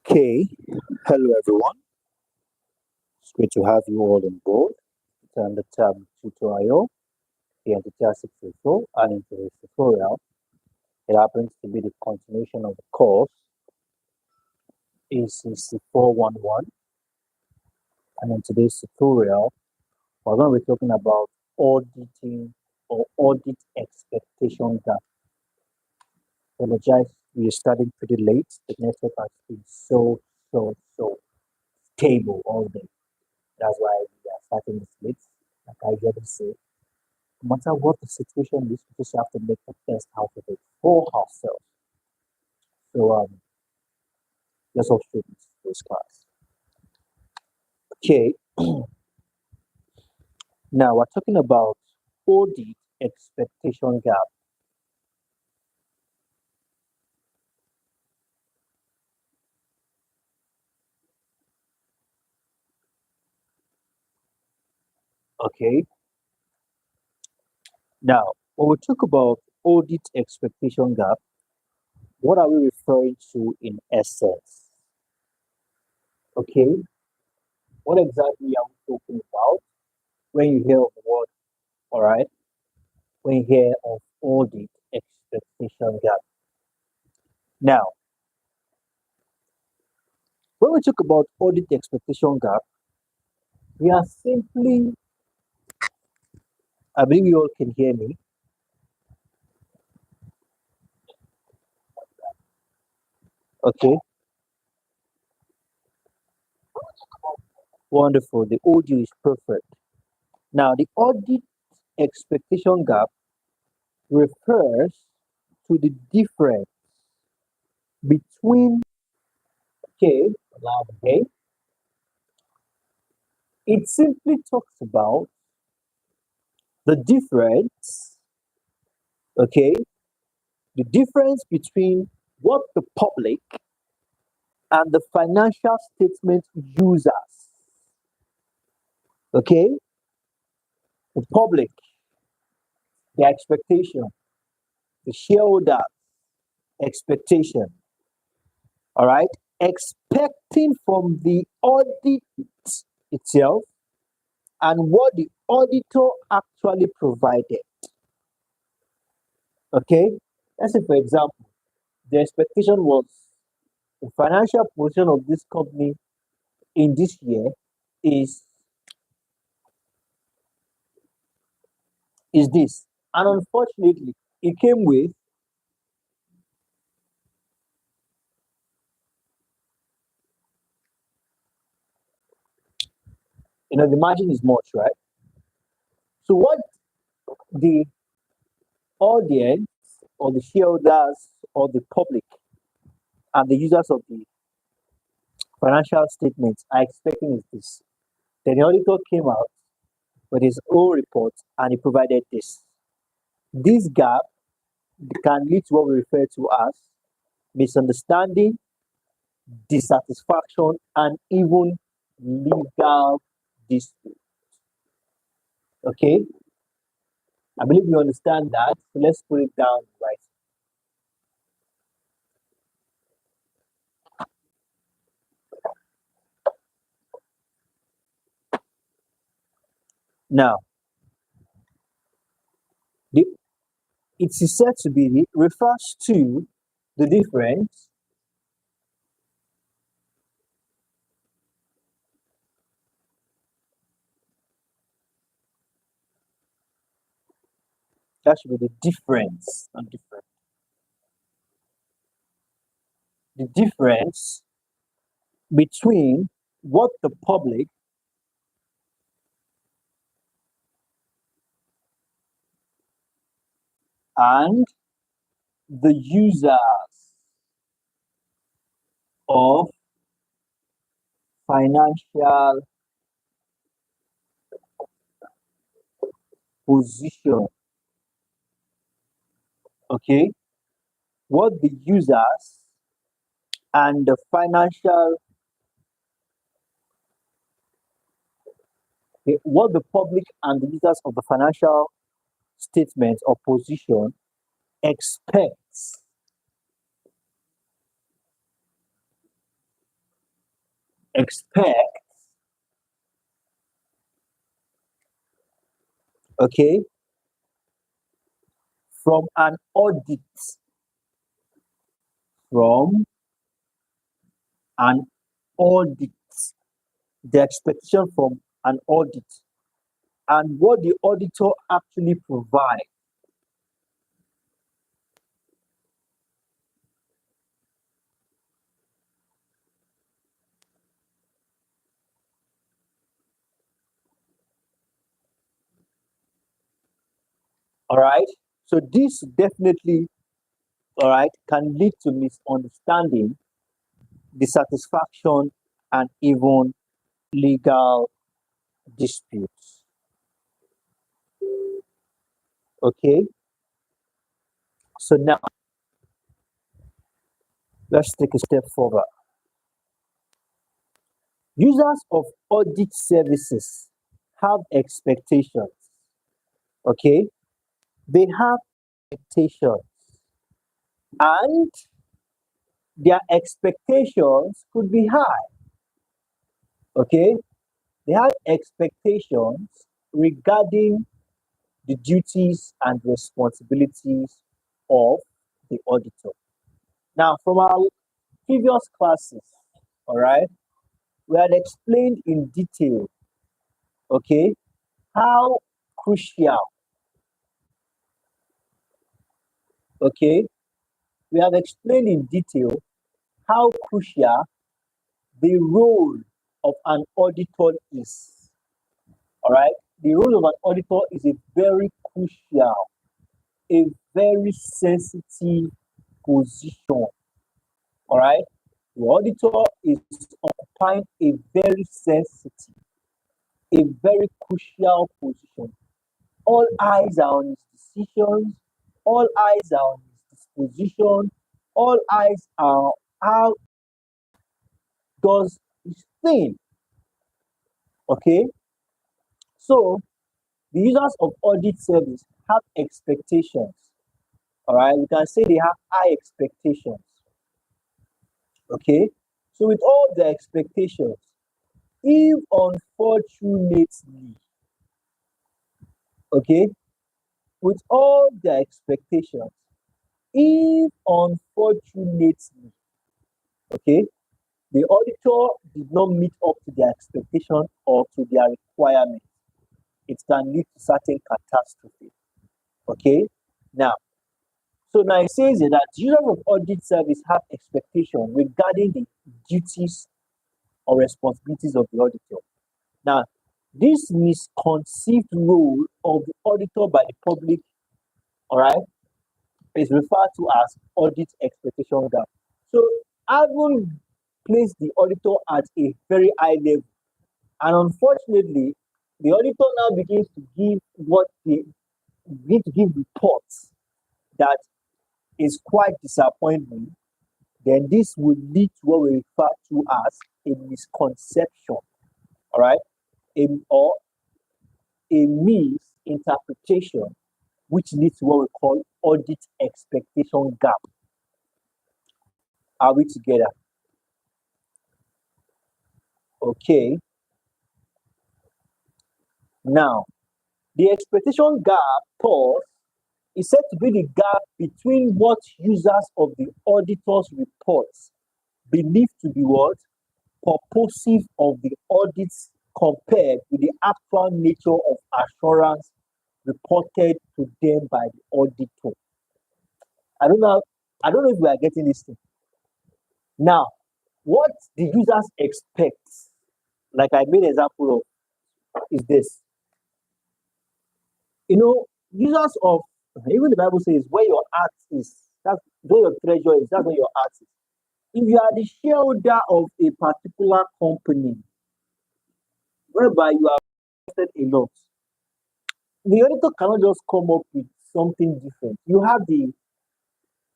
Okay, hello everyone. It's great to have you all on board. Turn the tab tutorial here into ACC411 and into this tutorial. It happens to be the continuation of the course ACC411, and in today's tutorial, we're going to be talking about auditing or audit expectation gap. Apologize, we are starting pretty late. The network has been so stable all day. That's why we are starting this late. Like I usually say, no matter what the situation is, we just have to make the best out of it for ourselves. So let's all straight into this class. Okay, now we're talking about audit expectation gap. Okay, now when we talk about audit expectation gap, what are we referring to in essence? Okay, what exactly are we talking about when you hear of the word, all right, when you hear of audit expectation gap? Now, when we talk about audit expectation gap, we are simply, I believe you all can hear me. Okay, wonderful. The audio is perfect. Now, the audit expectation gap refers to the difference between, okay, loud again. It simply talks about the difference, okay, the difference between what the public and the financial statement users, okay, the public, the expectation, the shareholder expectation, all right, expecting from the audit itself and what the auditor actually provided. Okay, let's say, for example, the expectation was the financial position of this company in this year is this, and unfortunately, it came with the margin is much, right? So what the audience or the shareholders or the public and the users of the financial statements are expecting is this. Then the auditor came out with his own report and he provided this. This gap can lead to what we refer to as misunderstanding, dissatisfaction, and even legal dispute. Okay, I believe you understand that. So let's put it down right now. The, it is said to be refers to the difference that should be the difference, not different. The difference between what the public and the users of financial position. Okay, what the users and the financial, what the public and the users of the financial statement or position expects expect, okay, from an audit, from an audit, the expectation from an audit, and what the auditor actually provides. All right. So this definitely, all right, can lead to misunderstanding, dissatisfaction, and even legal disputes. Okay. So now let's take a step further. Users of audit services have expectations. Okay. They have expectations, and their expectations could be high. Okay. They have expectations regarding the duties and responsibilities of the auditor. Now, from our previous classes, all right, we had explained in detail, okay, how crucial, okay, we have explained in detail how crucial the role of an auditor is, all right. The role of an auditor is a very crucial, a very sensitive position. All right. The auditor is occupying a very sensitive, a very crucial position. All eyes are on his decisions, all eyes are on his disposition, all eyes are how does his thing. Okay. So the users of audit service have expectations. All right. We can say they have high expectations. Okay. So with all the expectations, if unfortunately, okay, with all the expectations, if unfortunately, okay, the auditor did not meet up to their expectation or to their requirement, it can lead to certain catastrophe. Okay, now, so now it says here that users of audit service have expectation regarding the duties or responsibilities of the auditor. Now, this misconceived role of the auditor by the public, all right, is referred to as audit expectation gap. So, having placed the auditor at a very high level, and unfortunately, the auditor now begins to give what they begin to give reports that is quite disappointing, then this will lead to what we refer to as a misconception, all right, or a misinterpretation, which leads to what we call audit expectation gap. Are we together? Okay. Now, the expectation gap pause is said to be the gap between what users of the auditor's reports believe to be what purposive of the audits compared with the actual nature of assurance reported to them by the auditor. I don't know. I don't know if we are getting this thing. Now, what the users expect, like I made an example of, is this. You know, users of even the Bible says where your heart is, that's where your treasure is, that's where your heart is. If you are the shareholder of a particular company whereby you are invested a lot, the auditor cannot just come up with something different. You have the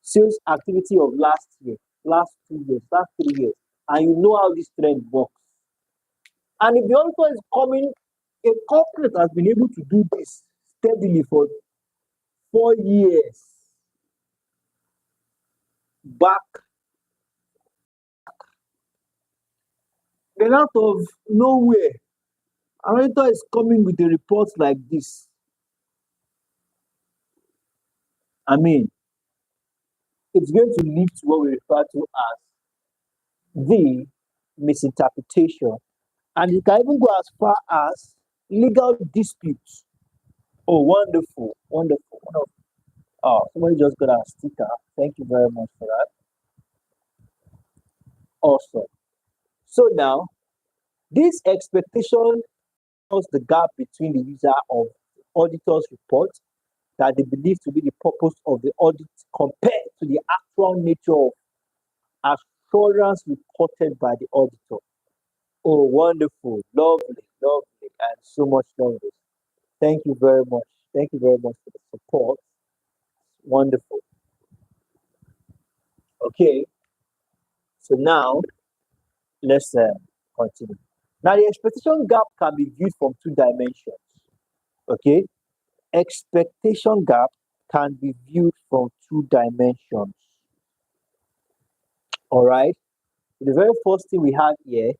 sales activity of last year, last 2 years, last 3 years, and you know how this trend works. And if the auditor is coming, a company that has been able to do this steadily for 4 years back, Then out of nowhere, an auditor is coming with a report like this. I mean, it's going to lead to what we refer to as the misinterpretation. And it can even go as far as legal disputes. Oh, wonderful, wonderful, wonderful. Oh, somebody just got a sticker. Thank you very much for that. Awesome. So now, this expectation was the gap between the user of the auditor's report that they believe to be the purpose of the audit compared to the actual nature of assurance reported by the auditor. Oh, wonderful, lovely, lovely, and so much lovely. Thank you very much. Thank you very much for the support. Wonderful. Okay, so now let's continue. Now, the expectation gap can be viewed from two dimensions. Okay, expectation gap can be viewed from two dimensions. All right, the very first thing we have here